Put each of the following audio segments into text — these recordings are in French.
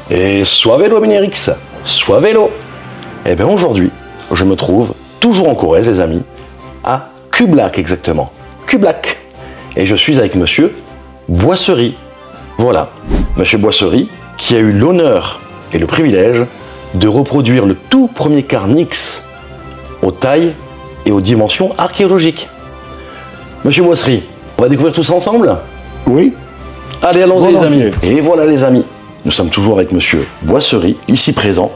Et soit vélo Minérix, soit vélo. Et bien aujourd'hui, je me trouve toujours en Corrèze, les amis, à Cublac exactement. Cublac. Et je suis avec monsieur Boisserie. Voilà, monsieur Boisserie qui a eu l'honneur et le privilège de reproduire le tout premier car Nix aux tailles et aux dimensions archéologiques. Monsieur Boisserie, on va découvrir tout ça ensemble? Oui. Allez, allons-y les amis. Et voilà les amis, nous sommes toujours avec monsieur Boisserie, ici présent,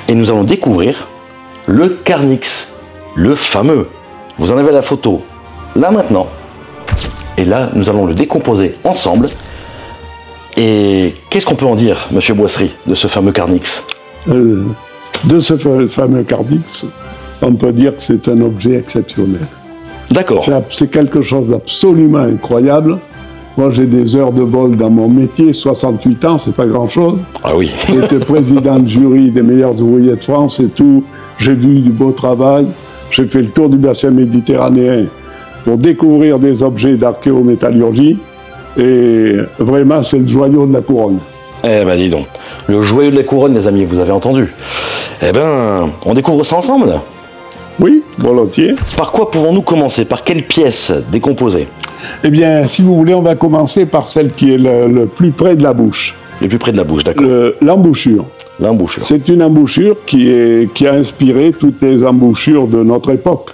et nous allons découvrir le car Nix, le fameux. Vous en avez la photo là maintenant. Et là, nous allons le décomposer ensemble. Et qu'est-ce qu'on peut en dire, monsieur Boisserie, de ce fameux car Nix? De ce fameux car Nix, on peut dire que c'est un objet exceptionnel. D'accord. C'est quelque chose d'absolument incroyable. Moi, j'ai des heures de vol dans mon métier, 68 ans, c'est pas grand-chose. Ah oui. J'étais président de jury des meilleurs ouvriers de France et tout. J'ai vu du beau travail. J'ai fait le tour du bassin méditerranéen pour découvrir des objets d'archéométallurgie. Et vraiment, c'est le joyau de la couronne. Eh ben dis donc, le joyau de la couronne, les amis, vous avez entendu. Eh ben, on découvre ça ensemble? Oui, volontiers. Par quoi pouvons-nous commencer? Par quelle pièce décomposer? Eh bien, si vous voulez, on va commencer par celle qui est le plus près de la bouche. Le plus près de la bouche, d'accord. L'embouchure. L'embouchure. C'est une embouchure qui a inspiré toutes les embouchures de notre époque,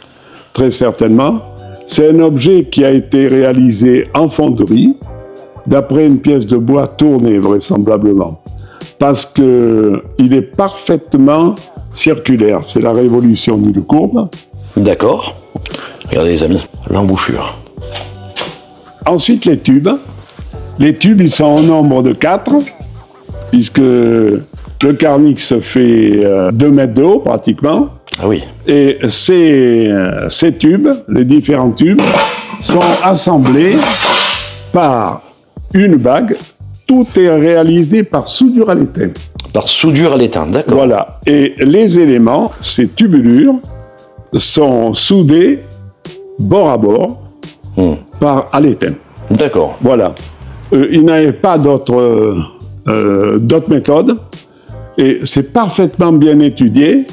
très certainement. C'est un objet qui a été réalisé en fonderie, d'après une pièce de bois tournée, vraisemblablement. Parce qu'il est parfaitement circulaire. C'est la révolution d'une courbe. D'accord. Regardez les amis, l'embouchure. Ensuite, les tubes. Les tubes, ils sont au nombre de 4, puisque le car Nix fait 2 mètres de haut, pratiquement. Ah oui. Et ces tubes, les différents tubes, sont assemblés par une bague. Tout est réalisé par soudure à l'étain. Par soudure à l'étain, d'accord. Voilà. Et les éléments, ces tubulures, sont soudés bord à bord à l'étain. D'accord. Voilà. Il n'y avait pas d'autres méthodes. Et c'est parfaitement bien étudié.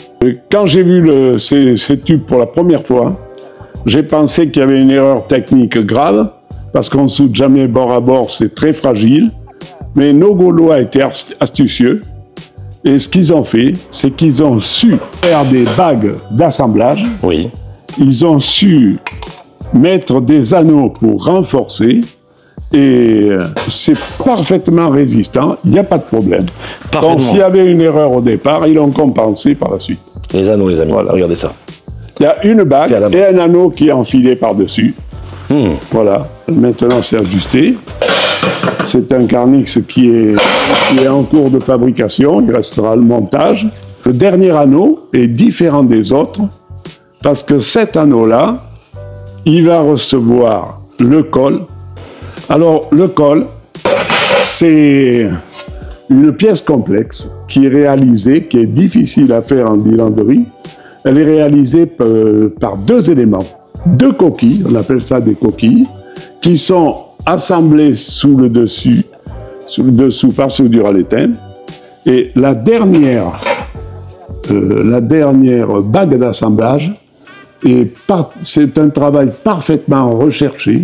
Quand j'ai vu ces tubes pour la première fois, j'ai pensé qu'il y avait une erreur technique grave, parce qu'on ne soude jamais bord à bord, c'est très fragile. Mais nos Gaulois étaient astucieux. Et ce qu'ils ont fait, c'est qu'ils ont su faire des bagues d'assemblage. Oui. Ils ont su mettre des anneaux pour renforcer. Et c'est parfaitement résistant, il n'y a pas de problème. Donc s'il y avait une erreur au départ, ils l'ont compensé par la suite. Les anneaux, les amis, voilà. Regardez ça. Il y a une bague et un anneau qui est enfilé par-dessus. Voilà, maintenant c'est ajusté. C'est un car Nix qui est en cours de fabrication, il restera le montage. Le dernier anneau est différent des autres, parce que cet anneau-là, il va recevoir le col. Alors, le col, c'est une pièce complexe qui est réalisée, qui est difficile à faire en dilanderie. Elle est réalisée par 2 éléments, 2 coquilles, on appelle ça des coquilles, qui sont assemblées sous le dessous par soudure à l'étain. Et la dernière bague d'assemblage, c'est un travail parfaitement recherché.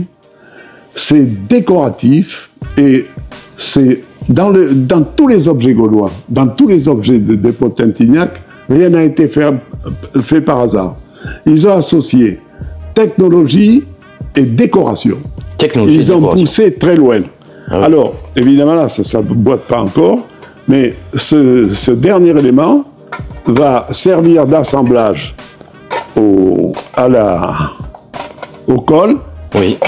C'est décoratif et c'est dans tous les objets gaulois, dans tous les objets de Potintignac, rien n'a été fait par hasard. Ils ont associé technologie et décoration. Ils ont poussé très loin. Ah oui. Alors, évidemment, là, ça ne boite pas encore, mais ce dernier élément va servir d'assemblage au col. Oui.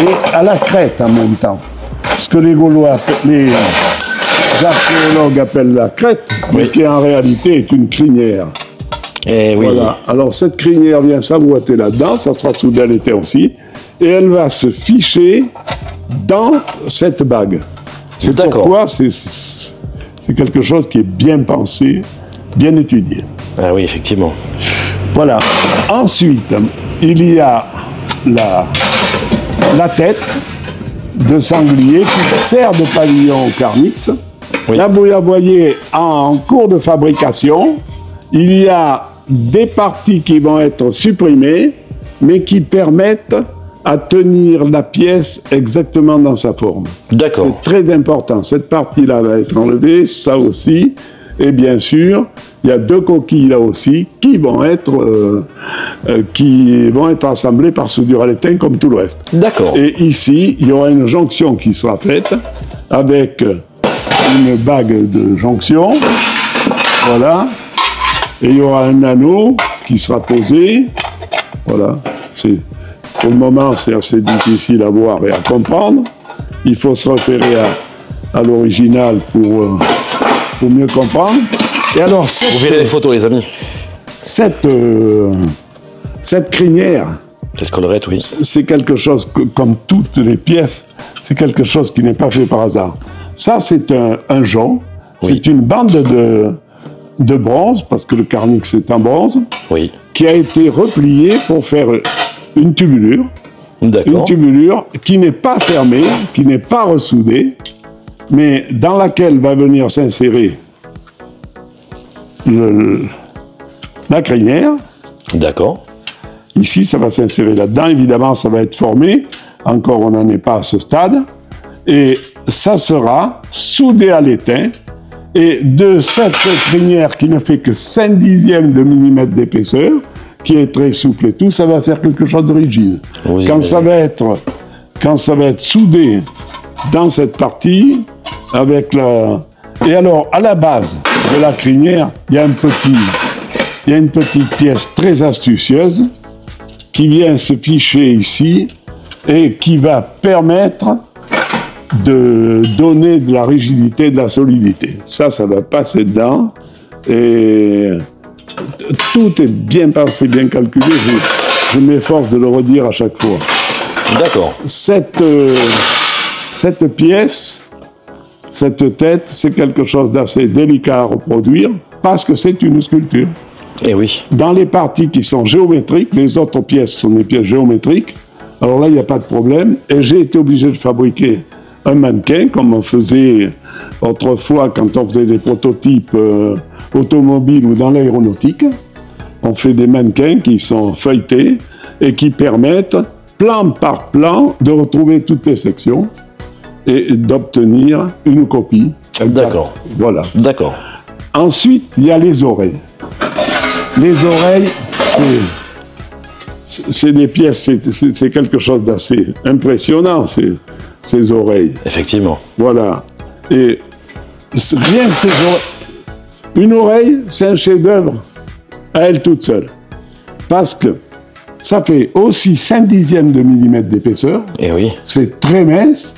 Et à la crête en même temps. Ce que les Gaulois, les archéologues appellent la crête, mais qui en réalité est une crinière. Et oui. Voilà. Alors cette crinière vient s'emboîter là-dedans, ça sera soudé à l'étain aussi, et elle va se ficher dans cette bague. C'est pourquoi c'est quelque chose qui est bien pensé, bien étudié. Ah oui, effectivement. Voilà. Ensuite, il y a la tête de sanglier qui sert de pavillon au car Nix. Oui. Là, vous voyez, en cours de fabrication, il y a des parties qui vont être supprimées, mais qui permettent à tenir la pièce exactement dans sa forme. D'accord. C'est très important. Cette partie-là va être enlevée, ça aussi. Et bien sûr, il y a 2 coquilles là aussi qui vont être assemblées par soudure à l'étain comme tout le reste. D'accord. Et ici, il y aura une jonction qui sera faite avec une bague de jonction. Voilà. Et il y aura un anneau qui sera posé. Voilà. Pour le moment, c'est assez difficile à voir et à comprendre. Il faut se référer à l'original pour mieux comprendre. Et alors, vous verrez les photos, les amis. Cette crinière, cette collerette, oui. C'est quelque chose, comme toutes les pièces, c'est quelque chose qui n'est pas fait par hasard. Ça, c'est un jonc. Oui. C'est une bande de bronze, parce que le carnix c'est en bronze, oui. Qui a été repliée pour faire une tubulure. Une tubulure qui n'est pas fermée, qui n'est pas ressoudée, mais dans laquelle va venir s'insérer la crinière. D'accord. Ici, ça va s'insérer là-dedans. Évidemment, ça va être formé. Encore, on n'en est pas à ce stade. Et ça sera soudé à l'étain. Et de cette crinière qui ne fait que 5/10 de millimètre d'épaisseur, qui est très souple et tout, ça va faire quelque chose de rigide. Oui, quand ça va être soudé dans cette partie, avec la... Et alors, à la base de la crinière, il y a une petite pièce très astucieuse qui vient se ficher ici et qui va permettre de donner de la rigidité, de la solidité. Ça va passer dedans et tout est bien pensé, bien calculé. Je m'efforce de le redire à chaque fois. D'accord. Cette pièce, cette tête, c'est quelque chose d'assez délicat à reproduire parce que c'est une sculpture. Eh oui. Dans les parties qui sont géométriques, les autres pièces sont des pièces géométriques. Alors là, il n'y a pas de problème. Et j'ai été obligé de fabriquer un mannequin, comme on faisait autrefois quand on faisait des prototypes automobiles ou dans l'aéronautique. On fait des mannequins qui sont feuilletés et qui permettent, plan par plan, de retrouver toutes les sections et d'obtenir une copie. D'accord. Voilà. D'accord. Ensuite, il y a les oreilles. Les oreilles, c'est des pièces, c'est quelque chose d'assez impressionnant, ces oreilles. Effectivement. Voilà. Et rien que ces oreilles. Une oreille, c'est un chef-d'œuvre à elle toute seule. Parce que ça fait aussi 5/10 de millimètre d'épaisseur. Et oui. C'est très mince.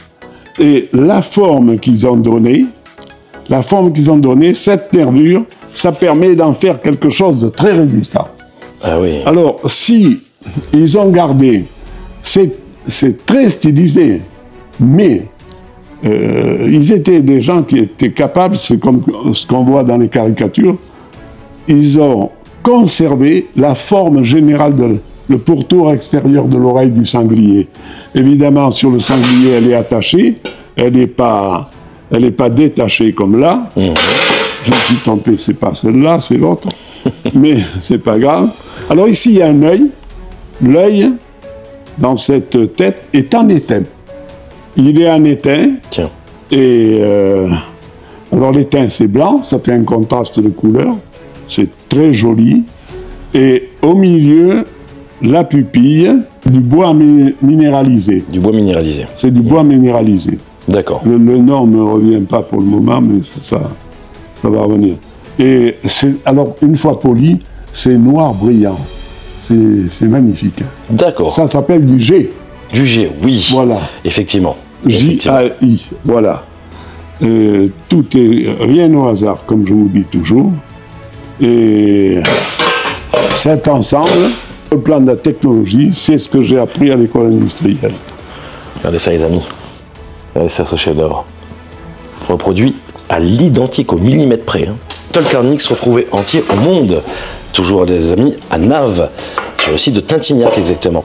Et la forme qu'ils ont donnée, cette nervure, ça permet d'en faire quelque chose de très résistant. Ah oui. Alors, si ils ont gardé, c'est très stylisé, mais ils étaient des gens qui étaient capables, c'est comme ce qu'on voit dans les caricatures, ils ont conservé la forme générale le pourtour extérieur de l'oreille du sanglier. Évidemment, sur le sanglier, elle est attachée, elle n'est pas détachée comme là. Mmh. Je me suis trompé, c'est pas celle-là, c'est l'autre. Mais c'est pas grave. Alors ici, il y a un œil. L'œil, dans cette tête, est en étain. Il est en étain. Tiens. Et alors l'étain, c'est blanc, ça fait un contraste de couleur. C'est très joli. Et au milieu, la pupille, du bois minéralisé. Du bois minéralisé. C'est du bois minéralisé. D'accord. Le nom ne me revient pas pour le moment, mais ça va revenir. Et alors, une fois poli, c'est noir brillant. C'est magnifique. D'accord. Ça s'appelle du G. Du G, oui. Voilà. Effectivement. J-A-I, voilà. Tout est rien au hasard, comme je vous dis toujours. Et cet ensemble, le plan de la technologie, c'est ce que j'ai appris à l'école industrielle. Regardez ça, les amis. Regardez ça, ce chef-d'œuvre. Reproduit à l'identique, au millimètre près. Seul carnix retrouvé entier au monde. Toujours, les amis, à Naves, sur le site de Tintignac, exactement.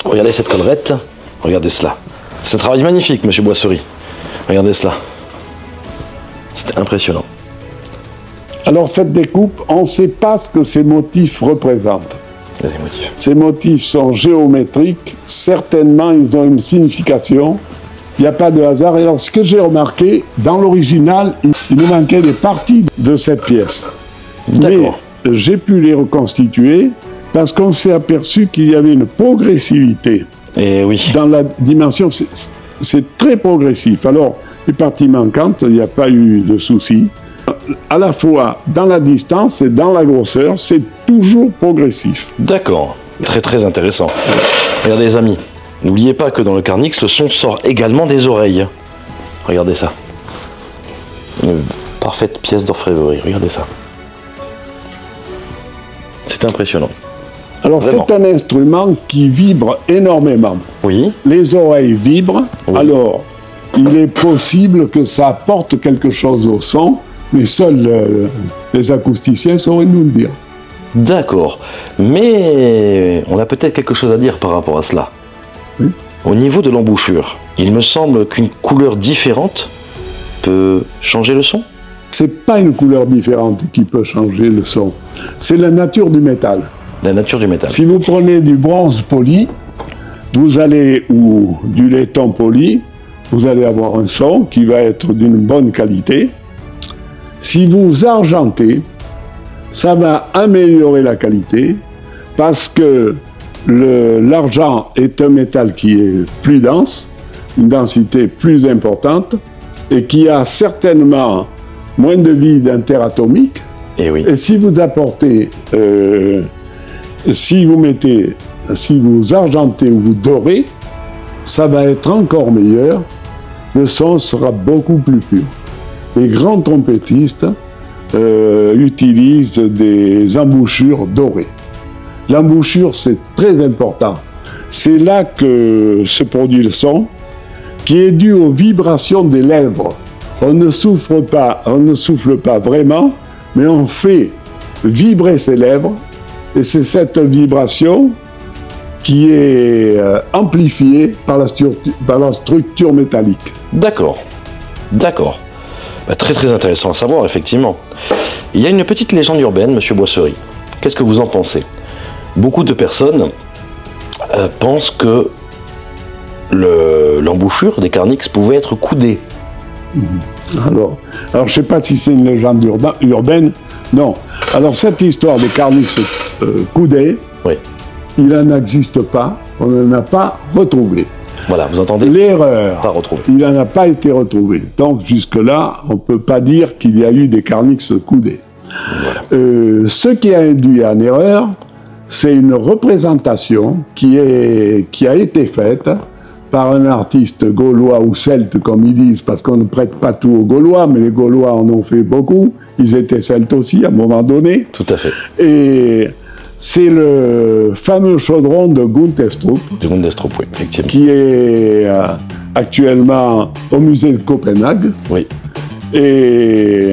Regardez cette collerette. Regardez cela. C'est un travail magnifique, monsieur Boisserie. Regardez cela. C'est impressionnant. Alors cette découpe, on ne sait pas ce que ces motifs représentent. Les motifs. Ces motifs sont géométriques, certainement ils ont une signification, il n'y a pas de hasard. Et alors ce que j'ai remarqué, dans l'original, il nous manquait des parties de cette pièce. Mais j'ai pu les reconstituer parce qu'on s'est aperçu qu'il y avait une progressivité. Et oui. Dans la dimension, c'est très progressif. Alors, les parties manquantes, il n'y a pas eu de souci. À la fois dans la distance et dans la grosseur, c'est toujours progressif. D'accord, très très intéressant. Regardez les amis, n'oubliez pas que dans le Carnix, le son sort également des oreilles. Regardez ça. Une parfaite pièce d'orfèvrerie, regardez ça. C'est impressionnant. Alors c'est un instrument qui vibre énormément. Oui. Les oreilles vibrent, oui. Alors il est possible que ça apporte quelque chose au son, mais seuls les acousticiens sauraient nous le dire. D'accord, mais on a peut-être quelque chose à dire par rapport à cela. Oui. Au niveau de l'embouchure, il me semble qu'une couleur différente peut changer le son. C'est pas une couleur différente qui peut changer le son, c'est la nature du métal. La nature du métal. Si vous prenez du bronze poli, vous allez, ou du laiton poli, vous allez avoir un son qui va être d'une bonne qualité. Si vous argentez, ça va améliorer la qualité parce que l'argent est un métal qui est plus dense, une densité plus importante et qui a certainement moins de vide interatomique. Et oui. Et si vous apportez, si vous argentez ou vous dorez, ça va être encore meilleur. Le son sera beaucoup plus pur. Les grands trompettistes utilisent des embouchures dorées. L'embouchure, c'est très important. C'est là que se produit le son, qui est dû aux vibrations des lèvres. On ne souffle pas vraiment, mais on fait vibrer ses lèvres, et c'est cette vibration qui est amplifiée par la structure métallique. D'accord, d'accord. Bah, très très intéressant à savoir, effectivement. Il y a une petite légende urbaine, Monsieur Boisserie. Qu'est-ce que vous en pensez? Beaucoup de personnes pensent que l'embouchure des Carnix pouvait être coudée. Alors je ne sais pas si c'est une légende urbaine. Non. Alors cette histoire des Carnix coudés, oui. Il n'en existe pas. On n'en a pas retrouvé. Voilà, vous entendez? L'erreur, pas retrouvé. Il n'en a pas été retrouvé. Donc jusque-là, on ne peut pas dire qu'il y a eu des Carnix coudés. Voilà. Ce qui a induit en erreur, c'est une représentation qui a été faite par un artiste gaulois ou celte, comme ils disent, parce qu'on ne prête pas tout aux Gaulois, mais les Gaulois en ont fait beaucoup. Ils étaient celtes aussi, à un moment donné. Tout à fait. Et c'est le fameux chaudron de Guntestrup. De Guntestrup, oui, effectivement. Qui est actuellement au musée de Copenhague. Oui. Et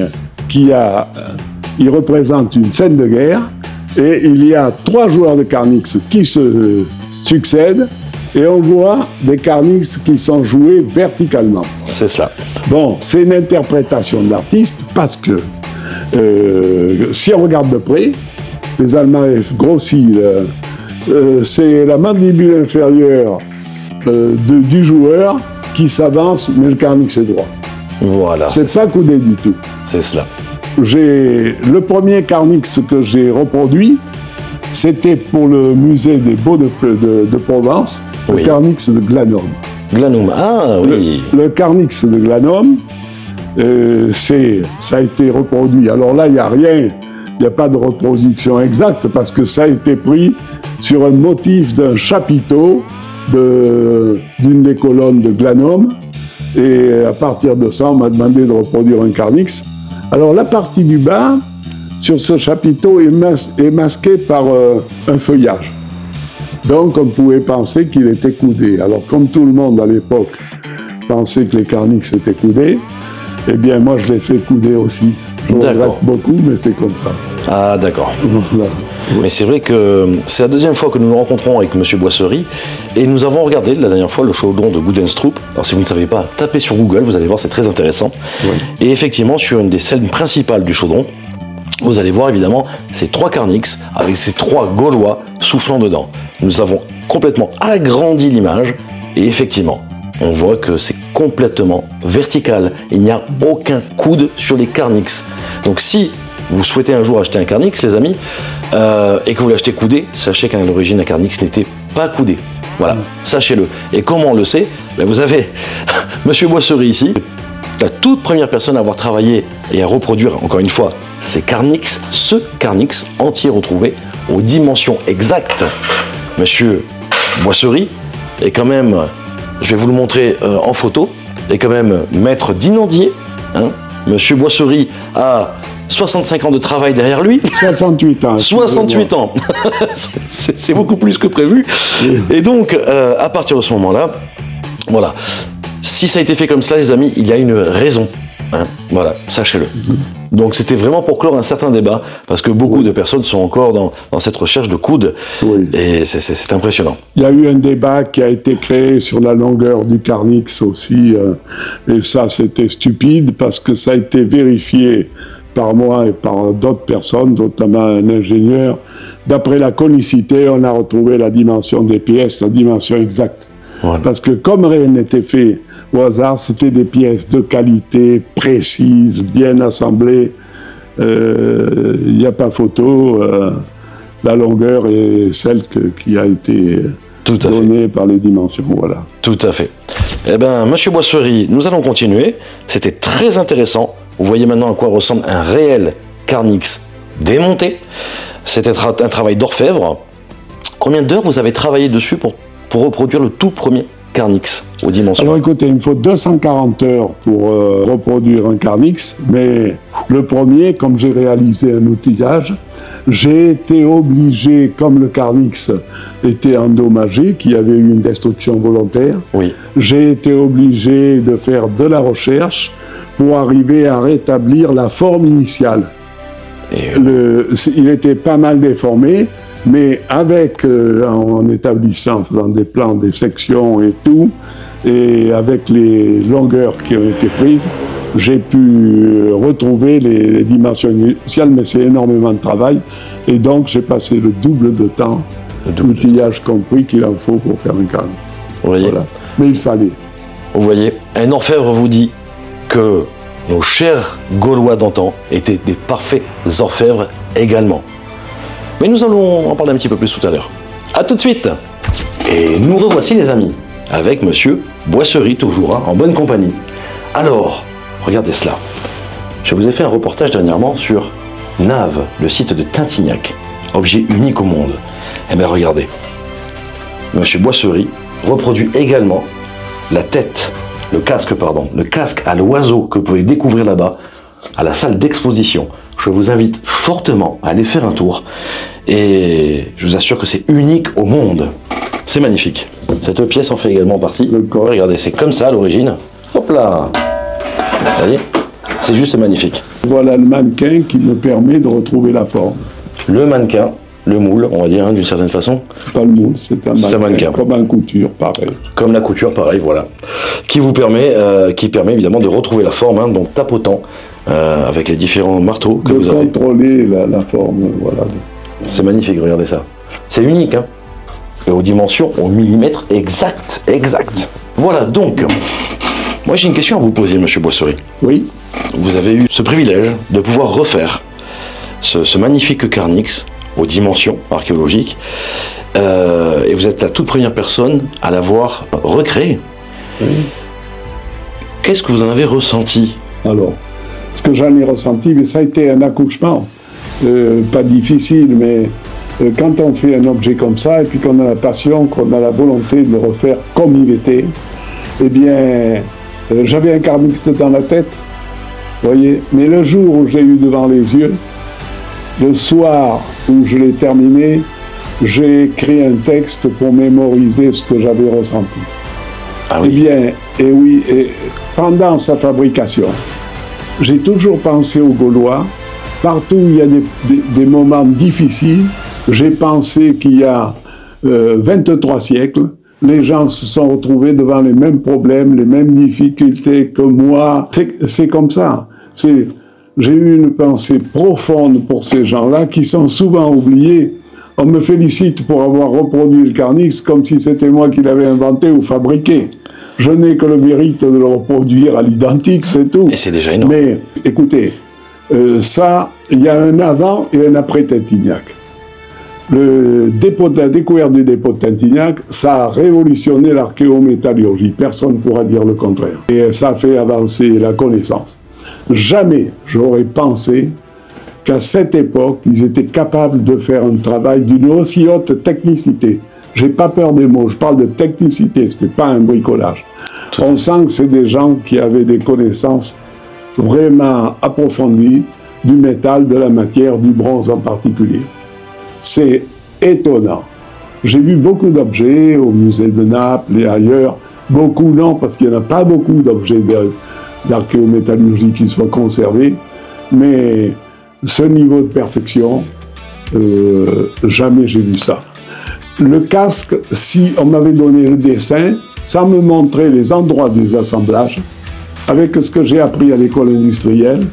il représente une scène de guerre. Et il y a 3 joueurs de Carnix qui se succèdent. Et on voit des Carnix qui sont joués verticalement. C'est cela. Bon, c'est une interprétation de l'artiste parce que si on regarde de près, les Allemands grossissent, c'est la mandibule inférieure du joueur qui s'avance, mais le Carnix est droit. Voilà. C'est pas coudé du tout. C'est cela. Le premier Carnix que j'ai reproduit, c'était pour le musée des Beaux de Provence, le Carnix de Glanum. Glanum, ah oui. Le Carnix de Glanum, ça a été reproduit. Alors là, il n'y a rien, il n'y a pas de reproduction exacte parce que ça a été pris sur un motif d'un chapiteau d'une des colonnes de Glanum. Et à partir de ça, on m'a demandé de reproduire un Carnix. Alors la partie du bas, sur ce chapiteau, est masquée par un feuillage. Donc on pouvait penser qu'il était coudé. Alors comme tout le monde à l'époque pensait que les Carnix étaient coudés, eh bien moi je l'ai fait couder aussi. Je regrette beaucoup, mais c'est comme ça. Ah, d'accord. Voilà. Mais c'est vrai que c'est la deuxième fois que nous nous rencontrons avec M. Boisserie et nous avons regardé la dernière fois le chaudron de Gudenstroop. Alors si vous ne savez pas, tapez sur Google, vous allez voir, c'est très intéressant. Oui. Et effectivement, sur une des scènes principales du chaudron, vous allez voir évidemment ces 3 Carnix avec ces 3 Gaulois soufflant dedans. Nous avons complètement agrandi l'image et effectivement, on voit que c'est complètement vertical. Il n'y a aucun coude sur les Carnix. Donc si vous souhaitez un jour acheter un Carnix, les amis, et que vous l'achetez coudé, sachez qu'à l'origine un Carnix n'était pas coudé. Voilà, sachez-le. Et comment on le sait? Ben, vous avez Monsieur Boisserie ici, la toute première personne à avoir travaillé et à reproduire, encore une fois, ces Carnix, ce Carnix entier retrouvé aux dimensions exactes. Monsieur Boisserie est quand même, je vais vous le montrer en photo, est quand même maître d'inandier. Hein. Monsieur Boisserie a 65 ans de travail derrière lui. 68 ans. 68 ans. C'est beaucoup plus que prévu. Et donc, à partir de ce moment-là, voilà. Si ça a été fait comme ça, les amis, il y a une raison. Hein, voilà, sachez-le. Donc c'était vraiment pour clore un certain débat, parce que beaucoup de personnes sont encore dans cette recherche de coude, et c'est impressionnant. Il y a eu un débat qui a été créé sur la longueur du Carnix aussi, et ça c'était stupide, parce que ça a été vérifié par moi et par d'autres personnes, notamment un ingénieur. D'après la conicité, on a retrouvé la dimension des pièces, la dimension exacte. Voilà. Parce que comme rien n'était fait au hasard, c'était des pièces de qualité, précises, bien assemblées. Il n'y a pas photo. La longueur est celle qui a été donnée par les dimensions. Voilà. Tout à fait. Eh bien, Monsieur Boisserie, nous allons continuer. C'était très intéressant. Vous voyez maintenant à quoi ressemble un réel Carnix démonté. C'était un travail d'orfèvre. Combien d'heures vous avez travaillé dessus pour reproduire le tout premier Carnix aux dimensions? Alors écoutez, il me faut 240 heures pour reproduire un Carnix, mais le premier, comme j'ai réalisé un outillage, j'ai été obligé, comme le Carnix était endommagé, qu'il y avait eu une destruction volontaire, j'ai été obligé de faire de la recherche pour arriver à rétablir la forme initiale. Il était pas mal déformé, mais avec, en établissant, en faisant des plans, des sections et tout, et avec les longueurs qui ont été prises, j'ai pu retrouver les dimensions initiales, mais c'est énormément de travail, et donc j'ai passé le double de temps, l'outillage compris, qu'il en faut pour faire un Carnix. Voilà. Mais il fallait. Vous voyez, un orfèvre vous dit que nos chers Gaulois d'antan étaient des parfaits orfèvres également. Mais nous allons en parler un petit peu plus tout à l'heure. A tout de suite. Et nous revoici les amis, avec Monsieur Boisserie toujours, hein, en bonne compagnie. Alors, regardez cela. Je vous ai fait un reportage dernièrement sur Nave, le site de Tintignac, objet unique au monde. Eh bien regardez, Monsieur Boisserie reproduit également la tête, le casque à l'oiseau que vous pouvez découvrir là-bas, à la salle d'exposition. Je vous invite fortement à aller faire un tour et je vous assure que c'est unique au monde. C'est magnifique. Cette pièce en fait également partie. Regardez, c'est comme ça à l'origine. Hop là. Vous voyez, c'est juste magnifique. Voilà le mannequin qui me permet de retrouver la forme. Le mannequin, le moule, on va dire, hein, d'une certaine façon. Pas le moule, c'est un mannequin. Comme un couture, pareil. Comme la couture, pareil, voilà. Qui permet évidemment de retrouver la forme, hein, donc tapotant. Avec les différents marteaux que vous avez. De contrôler la forme, voilà. C'est magnifique, regardez ça. C'est unique, hein. Et aux dimensions, au millimètre exact. Voilà, donc, moi j'ai une question à vous poser, Monsieur Boisserie. Oui. Vous avez eu ce privilège de pouvoir refaire ce magnifique Carnix aux dimensions archéologiques, et vous êtes la toute première personne à l'avoir recréé. Oui. Qu'est-ce que vous en avez ressenti? Alors, ce que j'en ai ressenti, mais ça a été un accouchement, pas difficile, mais quand on fait un objet comme ça, et puis qu'on a la passion, qu'on a la volonté de le refaire comme il était, eh bien, j'avais un Carnix dans la tête, vous voyez, mais le jour où j'ai eu devant les yeux, le soir où je l'ai terminé, j'ai écrit un texte pour mémoriser ce que j'avais ressenti. Ah oui. Eh bien, et oui, et pendant sa fabrication, j'ai toujours pensé aux Gaulois Partout où il y a des moments difficiles, j'ai pensé qu'il y a 23 siècles, les gens se sont retrouvés devant les mêmes problèmes, les mêmes difficultés que moi. C'est comme ça. J'ai eu une pensée profonde pour ces gens-là qui sont souvent oubliés. On me félicite pour avoir reproduit le Carnix comme si c'était moi qui l'avais inventé ou fabriqué. Je n'ai que le mérite de le reproduire à l'identique, c'est tout. Et c'est déjà énorme. Mais écoutez, ça, il y a un avant et un après Tintignac. La découverte du dépôt de Tintignac, ça a révolutionné l'archéométallurgie. Personne ne pourra dire le contraire. Et ça a fait avancer la connaissance. Jamais j'aurais pensé qu'à cette époque, ils étaient capables de faire un travail d'une aussi haute technicité. J'ai pas peur des mots, je parle de technicité, c'était pas un bricolage. On sent que c'est des gens qui avaient des connaissances vraiment approfondies du métal, de la matière, du bronze en particulier. C'est étonnant. J'ai vu beaucoup d'objets au musée de Naples et ailleurs. Beaucoup non, parce qu'il n'y en a pas beaucoup d'objets d'archéométallurgie qui soient conservés. Mais ce niveau de perfection, jamais j'ai vu ça. Le casque, si on m'avait donné le dessin, ça me montrait les endroits des assemblages. Avec ce que j'ai appris à l'école industrielle,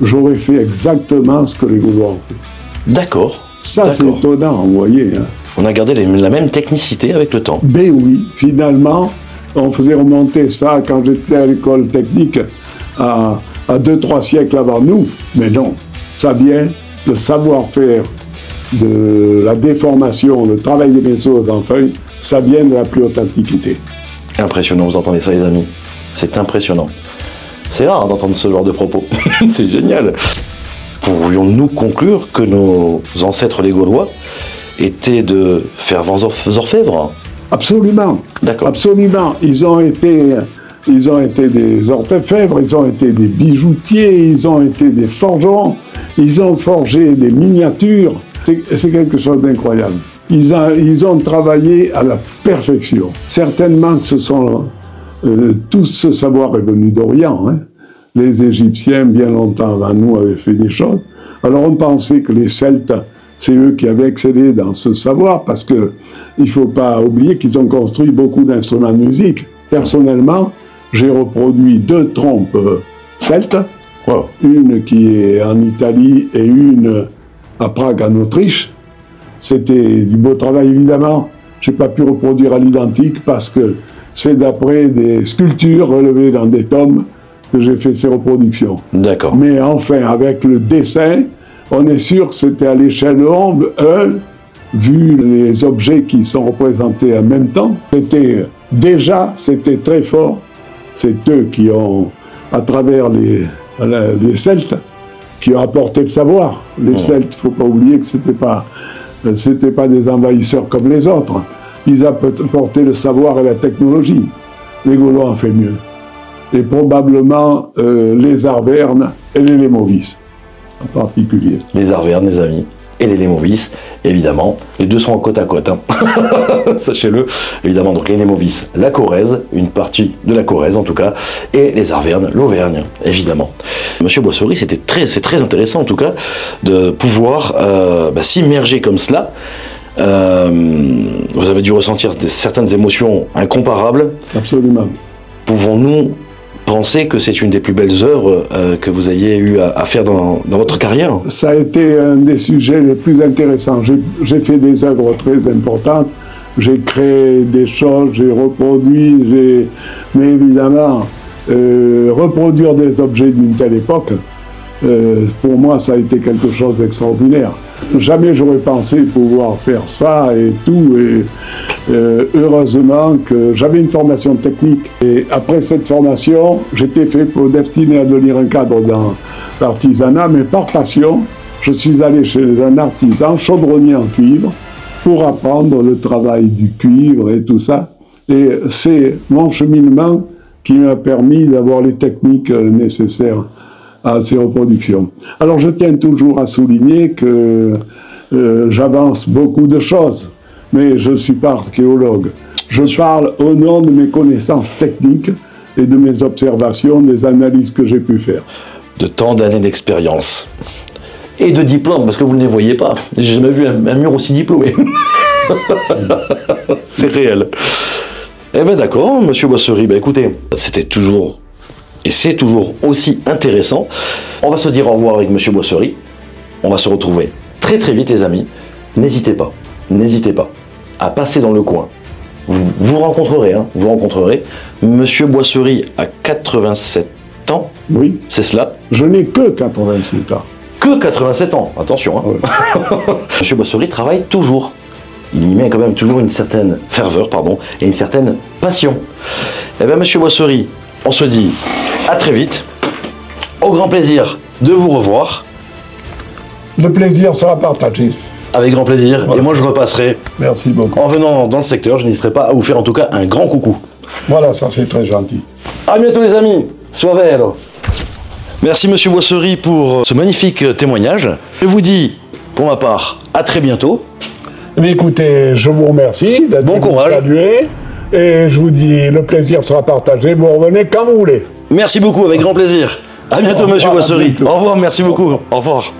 j'aurais fait exactement ce que les Gaulois ont fait. D'accord. Ça, c'est étonnant, vous voyez. Hein. On a gardé la même technicité avec le temps. Ben oui, finalement, on faisait remonter ça quand j'étais à l'école technique à 2-3 siècles avant nous. Mais non, ça vient, le savoir-faire de la déformation, le travail des pinceaux en feuilles, ça vient de la plus haute antiquité. Impressionnant, vous entendez ça les amis? C'est impressionnant. C'est rare d'entendre ce genre de propos. C'est génial. Pourrions-nous conclure que nos ancêtres les Gaulois étaient de fervents orfèvres? Absolument. D'accord. Absolument. Ils ont été des orfèvres, ils ont été des bijoutiers, ils ont été des forgerons, ils ont forgé des miniatures. C'est quelque chose d'incroyable. Ils ont travaillé à la perfection. Certainement que tout ce savoir est venu d'Orient. Hein. Les Égyptiens, bien longtemps avant nous, avaient fait des choses. Alors on pensait que les Celtes, c'est eux qui avaient excellé dans ce savoir, parce qu'il ne faut pas oublier qu'ils ont construit beaucoup d'instruments de musique. Personnellement, j'ai reproduit 2 trompes celtes, une qui est en Italie et une à Prague, en Autriche. C'était du beau travail, évidemment. Je n'ai pas pu reproduire à l'identique parce que c'est d'après des sculptures relevées dans des tomes que j'ai fait ces reproductions. D'accord. Mais enfin, avec le dessin, on est sûr que c'était à l'échelle 1, vu les objets qui sont représentés en même temps. C'était très fort. C'est eux qui ont, à travers les Celtes, qui ont apporté le savoir. Les Celtes, il ne faut pas oublier que c'était pas des envahisseurs comme les autres. Ils apportaient le savoir et la technologie. Les Gaulois ont fait mieux. Et probablement les Arvernes et les Lémovis, en particulier. Les Arvernes, les amis, et les Lémovis, évidemment. Les deux sont en côte à côte, hein. Sachez-le. Évidemment, donc les Lémovis, la Corrèze, une partie de la Corrèze en tout cas, et les Arvernes, l'Auvergne, évidemment. Monsieur Boisseri, c'est très intéressant en tout cas de pouvoir s'immerger comme cela. Vous avez dû ressentir certaines émotions incomparables. Absolument. Pouvons-nous penser que c'est une des plus belles œuvres que vous ayez eu à faire dans votre carrière? Ça a été un des sujets les plus intéressants. J'ai fait des œuvres très importantes. J'ai créé des choses, j'ai reproduit, mais évidemment, reproduire des objets d'une telle époque, pour moi, ça a été quelque chose d'extraordinaire. Jamais j'aurais pensé pouvoir faire ça et tout. Et heureusement que j'avais une formation technique. Et après cette formation, j'étais destiné à devenir un cadre dans l'artisanat, mais par passion, je suis allé chez un artisan chaudronnier en cuivre pour apprendre le travail du cuivre et tout ça. Et c'est mon cheminement qui m'a permis d'avoir les techniques nécessaires à ces reproductions. Alors je tiens toujours à souligner que j'avance beaucoup de choses, mais je ne suis pas archéologue. Je parle au nom de mes connaissances techniques et de mes observations, des analyses que j'ai pu faire. De tant d'années d'expérience. et de diplômes, parce que vous ne les voyez pas. J'ai jamais vu un mur aussi diplômé. C'est réel. Eh bien d'accord, monsieur Boisserie, ben écoutez, c'était toujours, et c'est toujours aussi intéressant. On va se dire au revoir avec monsieur Boisserie. On va se retrouver très très vite les amis. N'hésitez pas à passer dans le coin. Vous rencontrerez, hein, vous rencontrerez. Monsieur Boisserie a 87 ans. Oui. C'est cela. Je n'ai que 87 ans. Que 87 ans, attention. Hein. Ouais. Monsieur Boisserie travaille toujours. Il y met quand même toujours une certaine ferveur, pardon, et une certaine passion. Eh bien, monsieur Boisserie, on se dit à très vite. Au grand plaisir de vous revoir. Le plaisir sera partagé. Avec grand plaisir. Voilà. Et moi, je repasserai. Merci beaucoup. En venant dans le secteur, je n'hésiterai pas à vous faire en tout cas un grand coucou. Voilà, ça c'est très gentil. À bientôt les amis. Suavelo. Merci monsieur Boisserie pour ce magnifique témoignage. Je vous dis, pour ma part, à très bientôt. Mais écoutez, je vous remercie d'être bon courage. Salué. Et je vous dis, le plaisir sera partagé. Vous revenez quand vous voulez. Merci beaucoup, avec grand plaisir. À bientôt, monsieur Boisserie. Au revoir, merci beaucoup. Au revoir.